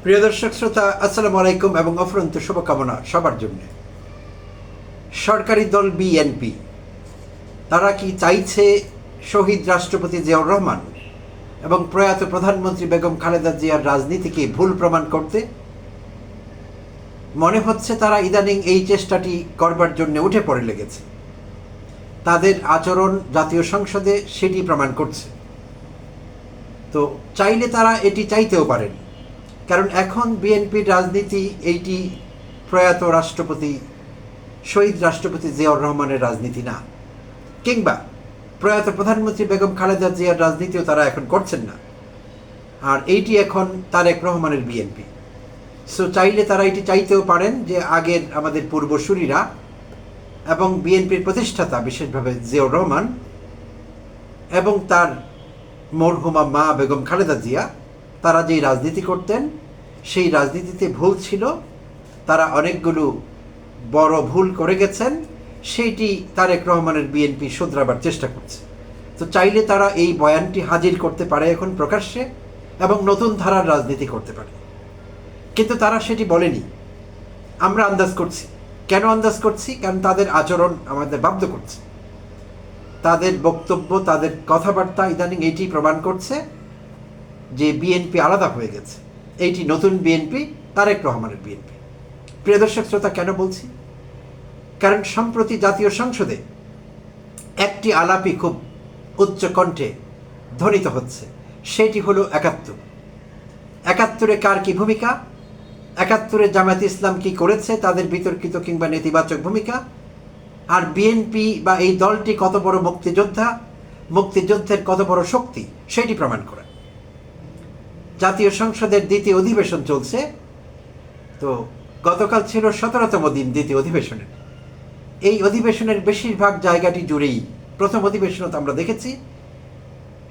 প্রিয় দর্শক শ্রোতা, আসসালামু আলাইকুম এবং অফুরন্ত শুভকামনা সবার জন্য। সরকারি দল বিএনপি তারা কি চাইছে শহীদ রাষ্ট্রপতি জিয়াউর রহমান এবং প্রয়াত প্রধানমন্ত্রী বেগম খালেদা জিয়ার রাজনীতিকে ভুল প্রমাণ করতে? মনে হচ্ছে তারা ইদানিং এই চেষ্টাটি করবার জন্য উঠে পড়ে লেগেছে। তাদের আচরণ জাতীয় সংসদে সেটি প্রমাণ করছে। তো চাইলে তারা এটি চাইতেও পারেন, কারণ এখন বিএনপির রাজনীতি এইটি প্রয়াত রাষ্ট্রপতি শহীদ রাষ্ট্রপতি জিয়াউর রহমানের রাজনীতি না, কিংবা প্রয়াত প্রধানমন্ত্রী বেগম খালেদা জিয়ার রাজনীতিও তারা এখন করছেন না। আর এইটি এখন তারেক রহমানের বিএনপি। সো চাইলে তারা এটি চাইতেও পারেন যে আগের আমাদের পূর্বসূরীরা এবং বিএনপির প্রতিষ্ঠাতা বিশেষভাবে জিয়াউর রহমান এবং তার মরহুমা মা বেগম খালেদা জিয়া তারা যেই রাজনীতি করতেন সেই রাজনীতিতে ভুল ছিল, তারা অনেকগুলো বড় ভুল করে গেছেন, সেইটি তারেক রহমানের বিএনপি শুধরাবার চেষ্টা করছে। তো চাইলে তারা এই বয়ানটি হাজির করতে পারে এখন প্রকাশ্যে এবং নতুন ধারার রাজনীতি করতে পারে, কিন্তু তারা সেটি বলেনি। আমরা আন্দাজ করছি। কেন আন্দাজ করছি? কারণ তাদের আচরণ আমাদের বাধ্য করছে। তাদের বক্তব্য, তাদের কথাবার্তা ইদানিং এইটি প্রমাণ করছে যে বিএনপি আলাদা হয়ে গেছে। এইটি নতুন বিএনপি, তারেক রহমানের বিএনপি। প্রিয় দর্শক শ্রোতা, কেন বলছি? কারণ সম্প্রতি জাতীয় সংসদে একটি আলাপি খুব উচ্চ কণ্ঠে ধ্বনিত হচ্ছে, সেটি হলো ৭১। ৭১-এ কার কি ভূমিকা, ৭১-এ জামায়াত ইসলাম কি করেছে, তাদের বিতর্কিত কিংবা নেতিবাচক ভূমিকা, আর বিএনপি বা এই দলটি কত বড় মুক্তিযোদ্ধা, মুক্তিযুদ্ধের কত বড় শক্তি, সেটি প্রমাণ করে। জাতীয় সংসদের দ্বিতীয় অধিবেশন চলছে। তো গতকাল ছিল ১৭তম দিন দ্বিতীয় অধিবেশনের। এই অধিবেশনের বেশিরভাগ জায়গাটি জুড়েই, প্রথম অধিবেশনও তো আমরা দেখেছি,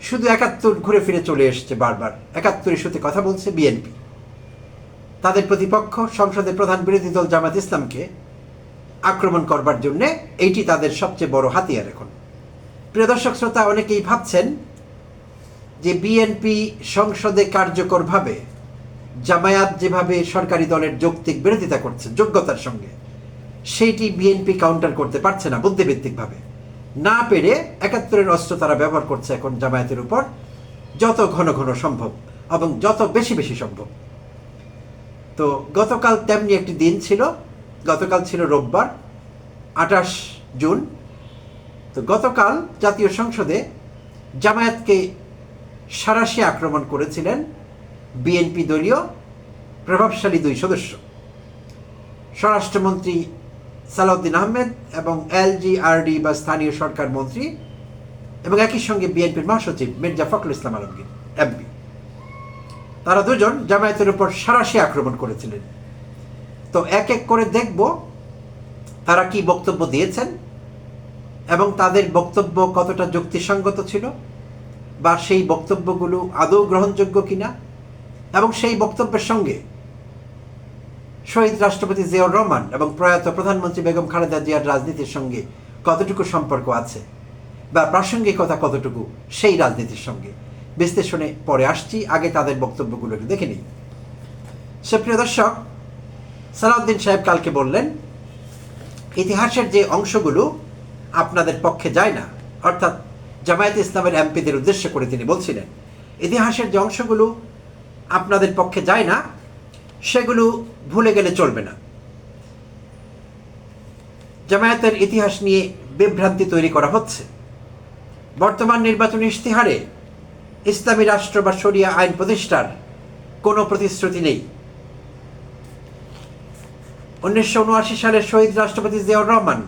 শুধু ৭১ ঘুরে ফিরে চলে এসছে বারবার। ৭১ ইস্যুতে কথা বলছে বিএনপি। তাদের প্রতিপক্ষ সংসদের প্রধান বিরোধী দল জামায়াত ইসলামকে আক্রমণ করবার জন্যে এইটি তাদের সবচেয়ে বড় হাতিয়ার এখন। প্রিয় দর্শক শ্রোতা, অনেকেই ভাবছেন যে বিএনপি সংসদে কার্যকরভাবে জামায়াত যেভাবে সরকারি দলের যৌক্তিক বিরোধিতা করছে যোগ্যতার সঙ্গে, সেইটি বিএনপি কাউন্টার করতে পারছে না বুদ্ধিভিত্তিকভাবে। না পেরে ৭১-এর অস্ত্র তারা ব্যবহার করছে এখন জামায়াতের উপর, যত ঘন ঘন সম্ভব এবং যত বেশি বেশি সম্ভব। তো গতকাল তেমনি একটি দিন ছিল। গতকাল ছিল রোববার, ২৮ জুন। তো গতকাল জাতীয় সংসদে জামায়াতকে সাঁড়াশি আক্রমণ করেছিলেন বিএনপি দলীয় প্রভাবশালী দুই সদস্য, স্বরাষ্ট্রমন্ত্রী সালাউদ্দিন আহমেদ এবং এলজিআরডি বা স্থানীয় সরকার মন্ত্রী এবং একই সঙ্গে বিএনপির মহাসচিব মির্জা ফখরুল ইসলাম আলমগীর এমপি। তারা দুজন জামায়াতের উপর সাঁড়াশি আক্রমণ করেছিলেন। তো এক এক করে দেখব তারা কি বক্তব্য দিয়েছেন এবং তাদের বক্তব্য কতটা যুক্তিসঙ্গত ছিল, বা সেই বক্তব্যগুলো আদৌ গ্রহণযোগ্য কিনা, এবং সেই বক্তব্যের সঙ্গে শহীদ রাষ্ট্রপতি জিয়াউর রহমান এবং প্রয়াত প্রধানমন্ত্রী বেগম খালেদা জিয়ার রাজনীতির সঙ্গে কতটুকু সম্পর্ক আছে বা প্রাসঙ্গিকতা কতটুকু সেই রাজনীতির সঙ্গে, বিশ্লেষণে পরে আসছি। আগে তাদের বক্তব্যগুলো একটু দেখে নিই। সুপ্রিয় দর্শক, সালাউদ্দিন সাহেব কালকে বললেন ইতিহাসের যে অংশগুলো আপনাদের পক্ষে যায় না, অর্থাৎ জামায়াত ইসলামের এমপিদের উদ্দেশ্য করে তিনি বলছিলেন ইতিহাসের যে অংশগুলো আপনাদের পক্ষে যায় না সেগুলো ভুলে গেলে চলবে না। জামায়াতের ইতিহাস নিয়ে বিভ্রান্তি তৈরি করা হচ্ছে। বর্তমান নির্বাচনী ইশতেহারে ইসলামী রাষ্ট্র বা শরিয়া আইন প্রতিষ্ঠার কোনো প্রতিশ্রুতি নেই। ১৯৭৯ সালে শহীদ রাষ্ট্রপতি জিয়াউর রহমান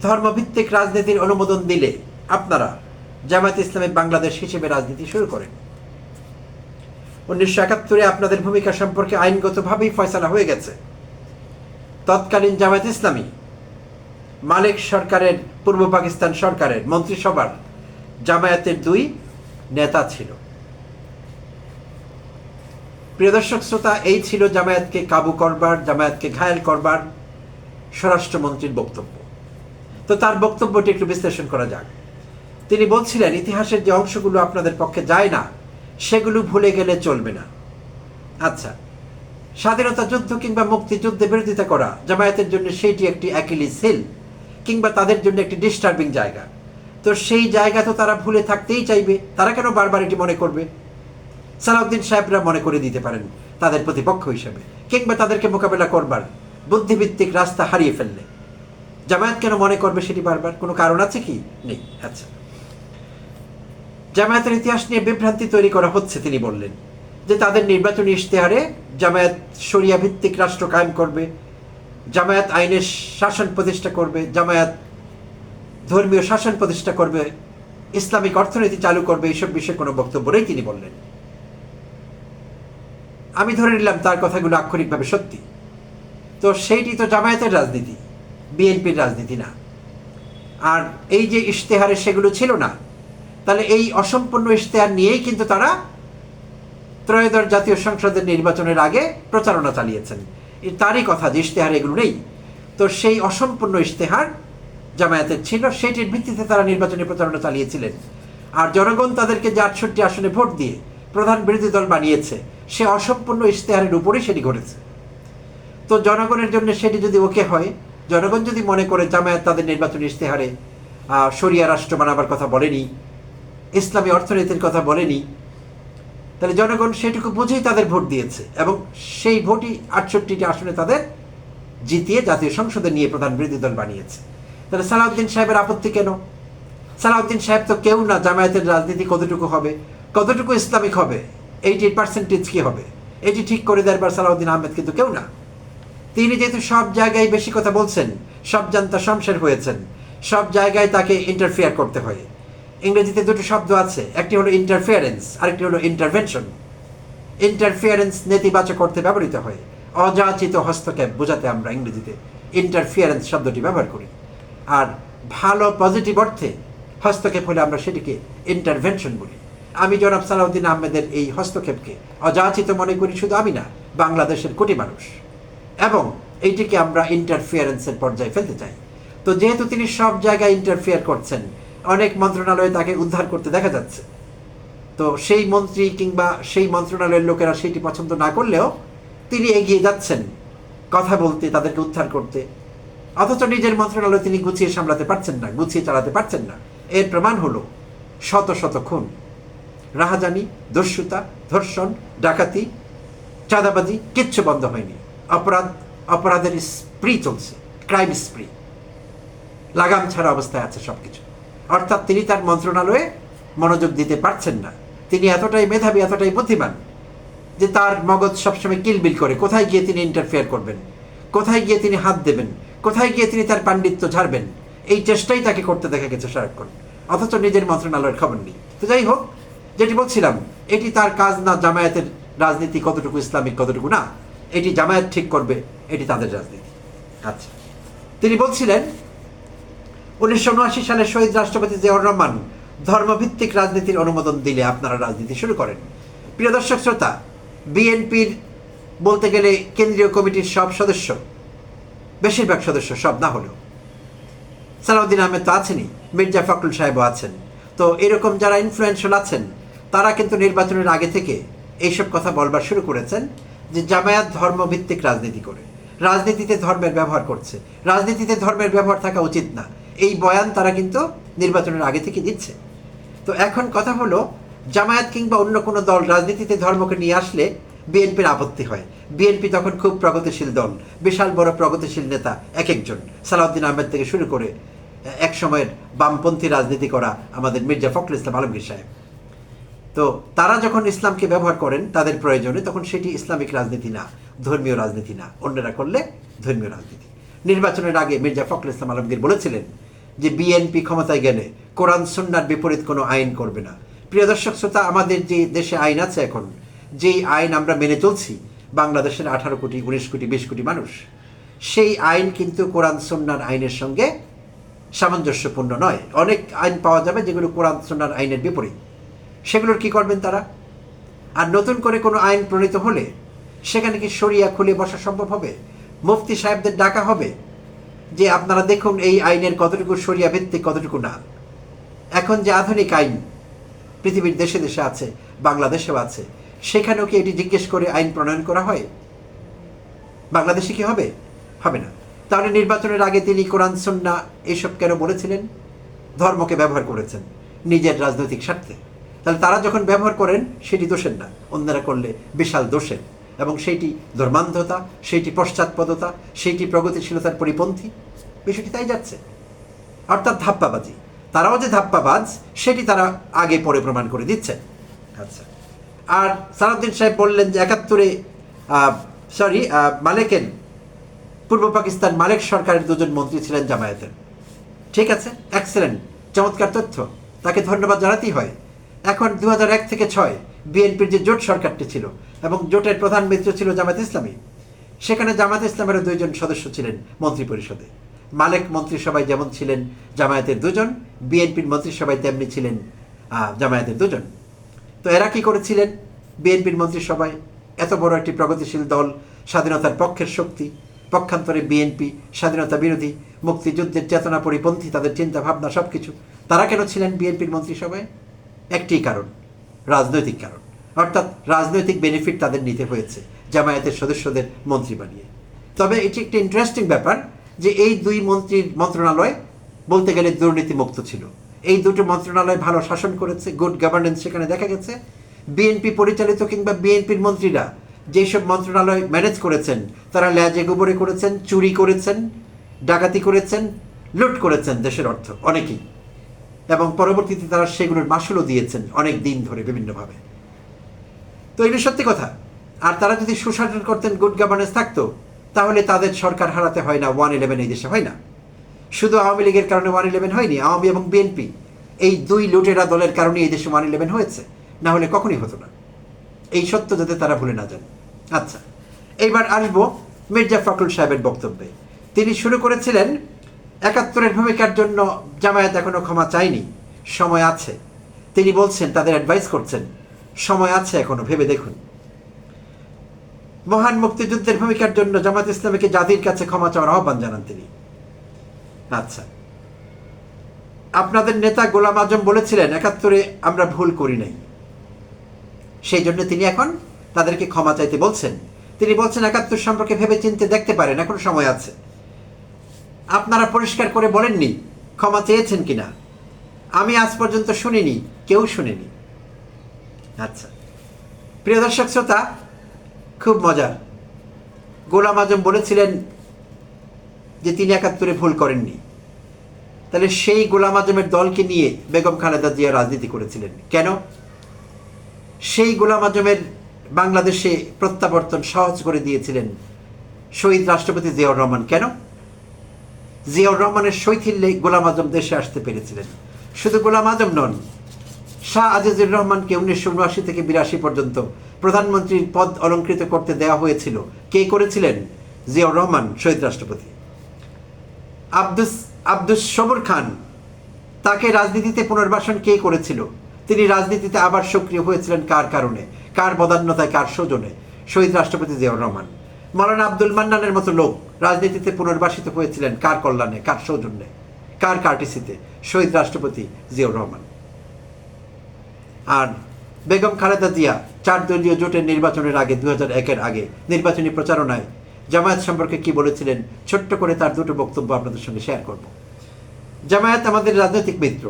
ধর্মভিত্তিক রাজনীতির অনুমোদন দিলে আপনারা জামায়াত ইসলামী বাংলাদেশ হিসেবে রাজনীতি শুরু করেন। ১৯৭১-এ আপনাদের ভূমিকা সম্পর্কে আইনগতভাবেই ফয়সালা হয়ে গেছে। তৎকালীন জামায়াত ইসলামী মালিক সরকারের, পূর্ব পাকিস্তান সরকারের মন্ত্রিসভার জামায়াতের ২ নেতা ছিল। প্রিয় দর্শক শ্রোতা, এই ছিল জামায়াতকে কাবু করবার, জামায়াতকে ঘায়েল করবার স্বরাষ্ট্রমন্ত্রীর বক্তব্য। তো তার বক্তব্যটি একটু বিশ্লেষণ করা যাক। তিনি বলছিলেন ইতিহাসের যে অংশগুলো আপনাদের পক্ষে যায় না সেগুলো ভুলে গেলে চলবে না। আচ্ছা, স্বাধীনতা যুদ্ধ কিংবা মুক্তিযুদ্ধে বিরোধিতা করা জামায়াতের জন্য সেইটি একটি অ্যাকিলিস হিল, কিংবা তাদের জন্য একটি ডিস্টার্বিং জায়গা। তো সেই জায়গা তো তারা ভুলে থাকতেই চাইবে, তারা কেন বারবার এটি মনে করবে? সালাউদ্দিন সাহেবরা মনে করে দিতে পারেন তাদের প্রতিপক্ষ হিসেবে, কিংবা তাদেরকে মোকাবেলা করবার বুদ্ধিভিত্তিক রাস্তা হারিয়ে ফেললে। জামায়াত কেন মনে করবে সেটি বারবার? কোনো কারণ আছে কি? নেই। আচ্ছা, জামায়াতের ইতিহাস নিয়ে বিভ্রান্তি তৈরি করা হচ্ছে। তিনি বললেন যে তাদের নির্বাচনী ইশতেহারে জামায়াত শরিয়া ভিত্তিক রাষ্ট্র কায়েম করবে, জামায়াত আইনের শাসন প্রতিষ্ঠা করবে, জামায়াত ধর্মীয় শাসন প্রতিষ্ঠা করবে, ইসলামিক অর্থনীতি চালু করবে, এইসব বিষয়ে কোনো বক্তব্য নেই তিনি বললেন। আমি ধরে নিলাম তার কথাগুলো আক্ষরিকভাবে সত্যি। তো সেইটি তো জামায়াতের রাজনীতি, বিএনপির রাজনীতি না। আর এই যে ইশতেহারে সেগুলো ছিল না, তাহলে এই অসম্পূর্ণ ইশতেহার নিয়েই কিন্তু তারা ত্রয়োদশ জাতীয় সংসদের নির্বাচনের আগে প্রচারণা চালিয়েছেন। তারই কথা যে ইশতেহারে এগুলো নেই। তো সেই অসম্পূর্ণ ইশতেহার জামায়াতের ছিল, সেটির ভিত্তিতে তারা নির্বাচনী প্রচারণা চালিয়েছিলেন। আর জনগণ তাদেরকে যে 68 আসনে ভোট দিয়ে প্রধান বিরোধী দল বানিয়েছে, সে অসম্পূর্ণ ইশতেহারের উপরেই সেটি ঘটেছে। তো জনগণের জন্য সেটি যদি ওকে হয়, জনগণ যদি মনে করে জামায়াত তাদের নির্বাচনী ইশতেহারে শরিয়া রাষ্ট্র বানাবার কথা বলেনি, ইসলামী অর্থনীতির কথা বলেনি, তাহলে জনগণ সেটুকু বুঝেই তাদের ভোট দিয়েছে, এবং সেই ভোটই 68টি আসনে তাদের জিতিয়ে জাতীয় সংসদে নিয়ে প্রধান বিরোধী দল বানিয়েছে। তাহলে সালাউদ্দিন সাহেবের আপত্তি কেন? সালাউদ্দিন সাহেব তো কেউ না। জামায়াতের রাজনীতি কতটুকু হবে, কতটুকু ইসলামিক হবে, 80% কি হবে, এটি ঠিক করে দেবার সালাউদ্দিন আহমেদ কিন্তু কেউ না। তিনি যেহেতু সব জায়গায় বেশি কথা বলছেন, সব জানতা শমশের হয়েছেন, সব জায়গায় তাকে ইন্টারফেয়ার করতে হয়। ইংরেজিতে দুটো শব্দ আছে, একটি হলো ইন্টারফেয়ারেন্স, আরেকটি হলো ইন্টারভেনশন। ইন্টারফেয়ারেন্স নেতিবাচক অর্থে ব্যবহৃত হয়, অযাচিত হস্তক্ষেপ বোঝাতে আমরা ইংরেজিতে ইন্টারফেয়ারেন্স শব্দটি ব্যবহার করি। আর ভালো পজিটিভ অর্থে হস্তক্ষেপ হলে আমরা সেটিকে ইন্টারভেনশন বলি। আমি জনাব সালাউদ্দিন আহমেদের এই হস্তক্ষেপকে অযাচিত মনে করি, শুধু আমি না, বাংলাদেশের কোটি মানুষ, এবং এইটিকে আমরা ইন্টারফেয়ারেন্সের পর্যায়ে ফেলতে চাই। তো যেহেতু তিনি সব জায়গায় ইন্টারফেয়ার করছেন, অনেক মন্ত্রণালয়ে তাকে উদ্ধার করতে দেখা যাচ্ছে, তো সেই মন্ত্রী কিংবা সেই মন্ত্রণালয়ের লোকেরা সেটি পছন্দ না করলেও তিনি এগিয়ে যাচ্ছেন কথা বলতে, তাদেরকে উদ্ধার করতে। অথচ নিজের মন্ত্রণালয় তিনি গুছিয়ে সামলাতে পারছেন না, গুছিয়ে চালাতে পারছেন না। এর প্রমাণ হলো শত শত খুন, রাহাজানি, দস্যুতা, ধর্ষণ, ডাকাতি, চাঁদাবাজি, কিচ্ছু বন্ধ হয়নি। অপরাধের স্প্রি চলছে, ক্রাইম স্প্রি, লাগাম ছাড়া অবস্থায় আছে সবকিছু। অর্থাৎ তিনি তার মন্ত্রণালয়ে মনোযোগ দিতে পারছেন না। তিনি এতটাই মেধাবী, এতটাই বুদ্ধিমান যে তার মগজ সবসময় কিলবিল করে কোথায় গিয়ে তিনি ইন্টারফেয়ার করবেন, কোথায় গিয়ে তিনি হাত দেবেন, কোথায় গিয়ে তিনি তার পাণ্ডিত্য ঝাড়বেন, এই চেষ্টাই তাকে করতে দেখা গেছে সারাক্ষণ। অথচ নিজের মন্ত্রণালয়ের খবর নেই। তো যাই হোক, যেটি বলছিলাম, এটি তার কাজ না। জামায়াতের রাজনীতি কতটুকু ইসলামিক, কতটুকু না, এটি জামায়াত ঠিক করবে, এটি তাদের রাজনীতি। আচ্ছা, তিনি বলছিলেন 1979 সালে শহীদ রাষ্ট্রপতি জিয়াউর রহমান ধর্মভিত্তিক রাজনীতির অনুমোদন দিলে আপনারা রাজনীতি শুরু করেন। প্রিয় দর্শক শ্রোতা, বিএনপির বলতে গেলে কেন্দ্রীয় কমিটির সব সদস্য, বেশিরভাগ সদস্য, সব না হলেও, সালাউদ্দিন আহমেদ তো আছেনই, মির্জা ফখরুল সাহেবও আছেন। তো এরকম যারা ইনফ্লুয়েন্সিয়াল আছেন, তারা কিন্তু নির্বাচনের আগে থেকে এইসব কথা বলবার শুরু করেছেন যে জামায়াত ধর্মভিত্তিক রাজনীতি করে, রাজনীতিতে ধর্মের ব্যবহার করছে, রাজনীতিতে ধর্মের ব্যবহার থাকা উচিত না। এই বয়ান তারা কিন্তু নির্বাচনের আগে থেকে দিচ্ছে। তো এখন কথা হলো, জামায়াত কিংবা অন্য কোনো দল রাজনীতিতে ধর্মকে নিয়ে আসলে বিএনপির আপত্তি হয়। বিএনপি তখন খুব প্রগতিশীল দল, বিশাল বড় প্রগতিশীল নেতা এক একজন, সালাউদ্দিন আহমেদ থেকে শুরু করে এক সময়ের বামপন্থী রাজনীতি করা আমাদের মির্জা ফখরুল ইসলাম আলমগীর সাহেব। তো তারা যখন ইসলামকে ব্যবহার করেন তাদের প্রয়োজনে, তখন সেটি ইসলামিক রাজনীতি না, ধর্মীয় রাজনীতি না। অন্যরা করলে ধর্মীয় রাজনীতি। নির্বাচনের আগে মির্জা ফখরুল ইসলাম আলমগীর বলেছিলেন যে বিএনপি ক্ষমতায় গেলে কোরআন সুন্নাহর বিপরীত কোনো আইন করবে না। প্রিয় দর্শক শ্রোতা, আমাদের যে দেশে আইন আছে এখন, যেই আইন আমরা মেনে চলছি, বাংলাদেশের 18 কোটি, 19 কোটি, 20 কোটি মানুষ, সেই আইন কিন্তু কোরআন সুন্নাহর আইনের সঙ্গে সামঞ্জস্যপূর্ণ নয়। অনেক আইন পাওয়া যাবে যেগুলো কোরআন সুন্নাহর আইনের বিপরীত। সেগুলোর কি করবেন তারা? আর নতুন করে কোনো আইন প্রণীত হলে সেখানে কি শরিয়া খুলে বসা সম্ভব হবে? মুফতি সাহেবদের ডাকা হবে যে আপনারা দেখুন এই আইনের কতটুকু শরিয়া ভিত্তিক, কতটুকু না। এখন যে আধুনিক আইন পৃথিবীর দেশে দেশে আছে, বাংলাদেশেও আছে, সেখানেও কি এটি জিজ্ঞেস করে আইন প্রণয়ন করা হয়? বাংলাদেশে কি হবে? হবে না। তাহলে নির্বাচনের আগে তিনি কোরআন সুন্নাহ এইসব কেন বলেছিলেন? ধর্মকে ব্যবহার করেছেন নিজের রাজনৈতিক স্বার্থে। তাহলে তারা যখন ব্যবহার করেন সেটি দোষের না, অন্যরা করলে বিশাল দোষের, এবং সেইটি ধর্মান্ধতা, সেইটি পশ্চাৎপদতা, সেইটি প্রগতিশীলতার পরিপন্থী। বিষয়টি তাই যাচ্ছে, অর্থাৎ ধাপ্পাবাজি। তারাও যে ধাপ্পাবাজ সেটি তারা আগে পরে প্রমাণ করে দিচ্ছেন। আচ্ছা, আর সালাউদ্দিন সাহেব বললেন যে 71-এ মালেকের পূর্ব পাকিস্তান মালেক সরকারের দুজন মন্ত্রী ছিলেন জামায়াতের। ঠিক আছে, এক্সেলেন্ট, চমৎকার তথ্য, তাকে ধন্যবাদ জানাতেই হয়। এখন 2001 থেকে 6 বিএনপির যে জোট সরকারটি ছিল এবং জোটের প্রধান মিত্র ছিল জামায়াত ইসলামী, সেখানে জামায়াত ইসলামের 2জন সদস্য ছিলেন মন্ত্রী পরিষদে। মালেক মন্ত্রিসভায় যেমন ছিলেন জামায়াতের 2জন, বিএনপির মন্ত্রিসভায় তেমনি ছিলেন জামায়াতের 2জন। তো এরা কি করেছিলেন? বিএনপির মন্ত্রিসভায় এত বড় একটি প্রগতিশীল দল, স্বাধীনতার পক্ষের শক্তি, পক্ষান্তরে বিএনপি স্বাধীনতা বিরোধী, মুক্তিযুদ্ধের চেতনা পরিপন্থী, তাদের চিন্তা ভাবনা সব কিছু। তারা কেন ছিলেন বিএনপির মন্ত্রিসভায়? একটি কারণ, রাজনৈতিক কারণ, অর্থাৎ রাজনৈতিক বেনিফিট তাদের নিতে হয়েছে জামায়াতের সদস্যদের মন্ত্রী বানিয়ে। তবে এটি একটি ইন্টারেস্টিং ব্যাপার যে এই দুই মন্ত্রীর মন্ত্রণালয় বলতে গেলে দুর্নীতিমুক্ত ছিল। এই দুটো মন্ত্রণালয় ভালো শাসন করেছে, গুড গভর্নেন্স সেখানে দেখা গেছে। বিএনপি পরিচালিত কিংবা বিএনপির মন্ত্রীরা যেসব মন্ত্রণালয় ম্যানেজ করেছেন তারা ল্যাজে গোবরে করেছেন, চুরি করেছেন, ডাকাতি করেছেন, লুট করেছেন দেশের অর্থ অনেকেই, এবং পরবর্তীতে তারা সেগুলোর মাসুলও দিয়েছেন অনেক দিন ধরে বিভিন্নভাবে। তো এগুলো সত্যি কথা। আর তারা যদি সুশাসন করতেন, গুড গভর্নেন্স থাকতো, তাহলে তাদের সরকার হারাতে হয় না। 111 এই দেশে হয় না। শুধু আওয়ামী লীগের কারণে 111 হয়নি, আওয়ামী এবং বিএনপি এই দুই লুটেরা দলের কারণে এই দেশে 111 হয়েছে, না হলে কখনই হতো না। এই সত্য যাতে তারা ভুলে না যান। আচ্ছা, এইবার আসবো মির্জা ফখরুল সাহেবের বক্তব্যে। তিনি শুরু করেছিলেন 71-এর ভূমিকার জন্য জামায়াত এখনো ক্ষমা চায়নি, সময় আছে। তিনি বলছেন, তাদের অ্যাডভাইস করছেন, সময় আছে এখনো, ভেবে দেখুন। মহান মুক্তিযুদ্ধের ভূমিকার জন্য জামায়াত ইসলামীকে জাতির কাছে ক্ষমা চাওয়ার আহ্বান জানান তিনি। আচ্ছা, আপনাদের নেতা গোলাম আজম বলেছিলেন 71-এ আমরা ভুল করি নাই, সেই জন্য তিনি এখন তাদেরকে ক্ষমা চাইতে বলছেন। তিনি বলছেন 71 সম্পর্কে ভেবে চিনতে দেখতে পারেন, এখনো সময় আছে। আপনারা পরিষ্কার করে বলেননি ক্ষমা চেয়েছেন কিনা, আমি আজ পর্যন্ত শুনিনি, কেউ শুনেনি। আচ্ছা, প্রিয় দর্শক শ্রোতা, খুব মজার। গোলাম আজম বলেছিলেন যে তিনি 71-এ ভুল করেননি। তাহলে সেই গোলাম আজমের দলকে নিয়ে বেগম খালেদা জিয়া রাজনীতি করেছিলেন কেন? সেই গোলাম আজমের বাংলাদেশে প্রত্যাবর্তন সহজ করে দিয়েছিলেন শহীদ রাষ্ট্রপতি জিয়াউর রহমান কেন? জিয়াউর রহমানের শৈথিল্যে গোলাম আজম দেশে আসতে পেরেছিলেন। শুধু গোলাম আজম নন, শাহ আজিজুর রহমানকে 1979 থেকে 82 পর্যন্ত প্রধানমন্ত্রীর পদ অলঙ্কৃত করতে দেওয়া হয়েছিল। কে করেছিলেন? জিয়াউর রহমান, শহীদ রাষ্ট্রপতি। আব্দুস সবুর খান, তাকে রাজনীতিতে পুনর্বাসন কে করেছিল? তিনি রাজনীতিতে আবার সক্রিয় হয়েছিলেন কার কারণে, কার বদান্যতায়, কার সৌজন্যে? শহীদ রাষ্ট্রপতি জিয়াউর রহমান। মাওলানা আব্দুল মান্নানের মতো লোক রাজনীতিতে পুনর্বাসিত হয়েছিলেন কার কল্যাণে, কার সৌজন্যে, কার কার্টিসিতে? শহীদ রাষ্ট্রপতি জিয়াউর রহমান। আর বেগম খালেদা জিয়া 4 দলীয় জোটের নির্বাচনের আগে, 2001-এর আগে নির্বাচনী প্রচারণায় জামায়াত সম্পর্কে কি বলেছিলেন, ছোট্ট করে তার দুটো বক্তব্য আপনাদের সঙ্গে শেয়ার করব। জামায়াত আমাদের রাজনৈতিক মিত্র,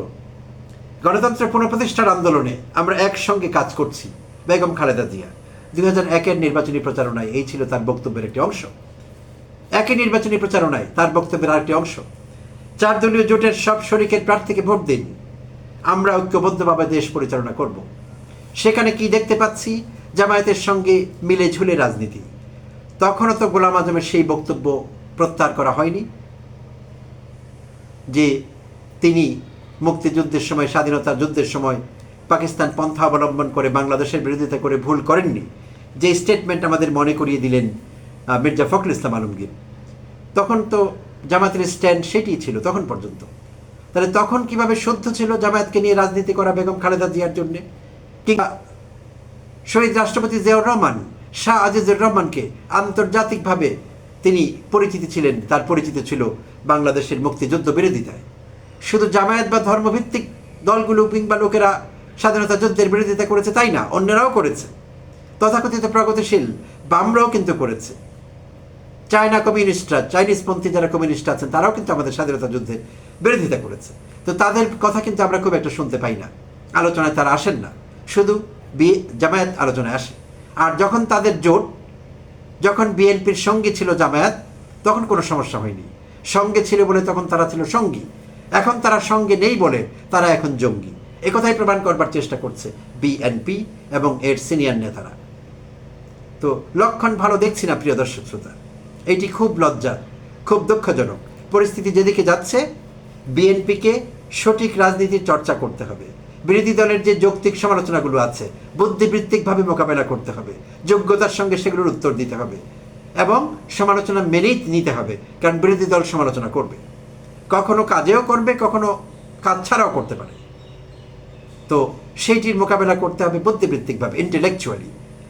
গণতন্ত্র পুনঃপ্রতিষ্ঠার আন্দোলনে আমরা একসঙ্গে কাজ করছি। বেগম খালেদা জিয়া 2001-এর নির্বাচনী প্রচারণায় এই ছিল তার বক্তব্যের একটি অংশ। একই নির্বাচনী প্রচারণায় তার বক্তব্যের আরেকটি অংশ, 4 দলীয় জোটের সব শরিকের প্রার্থীকে ভোট দিন, আমরা ঐক্যবদ্ধভাবে দেশ পরিচালনা করব। সেখানে কি দেখতে পাচ্ছি? জামায়াতের সঙ্গে মিলে ঝুলে রাজনীতি। তখনও তো গোলাম আজমের সেই বক্তব্য প্রত্যাহার করা হয়নি যে তিনি মুক্তিযুদ্ধের সময়, স্বাধীনতা যুদ্ধের সময় পাকিস্তান পন্থা অবলম্বন করে বাংলাদেশের বিরোধিতা করে ভুল করেননি। যে স্টেটমেন্ট আমাদের মনে করিয়ে দিলেন মির্জা ফখরুল ইসলাম আলমগীর, তখন তো জামায়াতের স্ট্যান্ড সেটিই ছিল তখন পর্যন্ত। তাহলে তখন কিভাবে শুদ্ধ ছিল জামায়াতকে নিয়ে রাজনীতি করা বেগম খালেদা জিয়ার জন্যে? কিংবা শহীদ রাষ্ট্রপতি জিয়াউর রহমান, শাহ আজিজুর রহমানকে আন্তর্জাতিকভাবে তিনি পরিচিতি ছিলেন, তার পরিচিতি ছিল বাংলাদেশের মুক্তিযুদ্ধ বিরোধিতায়। শুধু জামায়াত বা ধর্মভিত্তিক দলগুলো কিংবা লোকেরা স্বাধীনতা যুদ্ধের বিরোধিতা করেছে তাই না, অন্যরাও করেছে। তথাকথিত প্রগতিশীল বামরাও কিন্তু করেছে। চায়না কমিউনিস্টরা, চাইনিজপন্থী যারা কমিউনিস্ট আছেন তারাও কিন্তু আমাদের স্বাধীনতা যুদ্ধের বিরোধিতা করেছে। তো তাদের কথা কিন্তু আমরা খুব একটা শুনতে পাই না, আলোচনায় তারা আসেন না, শুধু জামায়াত আলোচনায় আসে। আর যখন তাদের জোট, যখন বিএনপির সঙ্গে ছিল জামায়াত, তখন কোনো সমস্যা হয়নি। সঙ্গে ছিল বলে তখন তারা ছিল সঙ্গী, এখন তারা সঙ্গে নেই বলে তারা এখন জঙ্গি। একথাই প্রমাণ করবার চেষ্টা করছে বিএনপি এবং এর সিনিয়র নেতারা। তো লক্ষণ ভালো দেখছি না প্রিয় দর্শক শ্রোতা, এটি খুব লজ্জা, খুব দুঃখজনক। পরিস্থিতি যেদিকে যাচ্ছে, বিএনপিকে সঠিক রাজনীতির চর্চা করতে হবে। বিরোধী দলের যে যৌক্তিক সমালোচনাগুলো আছে, বুদ্ধিবৃত্তিকভাবে মোকাবেলা করতে হবে, যোগ্যতার সঙ্গে সেগুলোর উত্তর দিতে হবে এবং সমালোচনা মেনেই নিতে হবে, কারণ বিরোধী দল সমালোচনা করবে, কখনো কাজেও করবে, কখনো কাজ ছাড়াও করতে পারে। তো সেইটির মোকাবেলা করতে হবে বুদ্ধিবৃত্তিকভাবে, ইন্টেলেকচুয়ালি।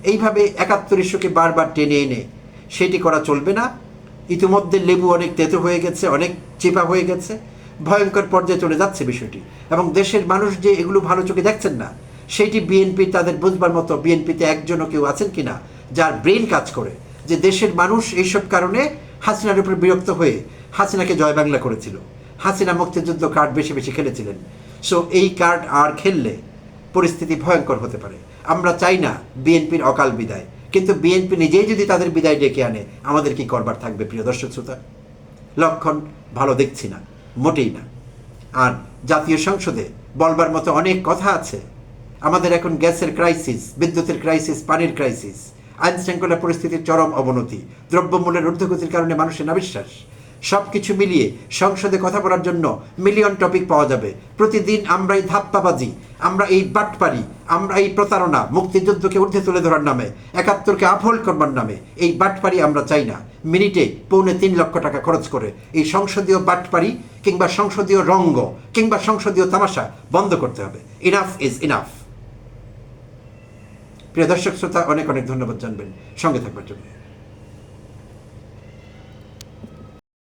এইভাবে ৭১ ইস্যুকে বারবার টেনে এনে সেটি করা চলবে না। ইতিমধ্যে লেবু অনেক তেতো হয়ে গেছে, অনেক চিপা হয়ে গেছে, ভয়ঙ্কর পর্যায়ে চলে যাচ্ছে বিষয়টি। এবং দেশের মানুষ যে এগুলো ভালো চোখে দেখছেন না, সেইটি বিএনপি তাদের বুঝবার মতো, বিএনপিতে একজনও কেউ আছেন কি না যার ব্রেন কাজ করে, যে দেশের মানুষ এইসব কারণে হাসিনার উপর বিরক্ত হয়ে হাসিনাকে জয় বাংলা করেছিল। হাসিনা মুক্তিযুদ্ধ কার্ড বেশি বেশি খেলেছিলেন। সো এই কার্ড আর খেললে পরিস্থিতি ভয়ঙ্কর হতে পারে। আমরা চাই না বিএনপির অকাল বিদায়, কিন্তু বিএনপি নিজেই যদি তাদের বিদায় ডেকে আনে, আমাদের কি করবার থাকবে প্রিয় দর্শক শ্রোতা? লক্ষণ ভালো দেখছি না, মোটেই না। আর জাতীয় সংসদে বলবার মতো অনেক কথা আছে। আমাদের এখন গ্যাসের ক্রাইসিস, বিদ্যুতের ক্রাইসিস, পানির ক্রাইসিস, আইন শৃঙ্খলা পরিস্থিতির চরম অবনতি, দ্রব্যমূল্যের ঊর্ধ্বগতির কারণে মানুষের নাবিশ্বাস, সব কিছু মিলিয়ে সংসদে কথা বলার জন্য মিলিয়ন টপিক পাওয়া যাবে। প্রতিদিন আমরা এই ধাপ্পাবাজি, আমরা এই বাটপারি, আমরা এই প্রতারণা, মুক্তিযুদ্ধকে ঊর্ধ্বে তুলে ধরার নামে, ৭১কে আপহোল্ড করবার নামে এই বাটপারি আমরা চাই না। মিনিটে ৩.৫ লক্ষ টাকা খরচ করে এই সংসদীয় বাটপারি কিংবা সংসদীয় রঙ্গ কিংবা সংসদীয় তামাশা বন্ধ করতে হবে। Enough is enough. প্রিয় দর্শক শ্রোতা, অনেক অনেক ধন্যবাদ জানবেন সঙ্গে থাকবার জন্য।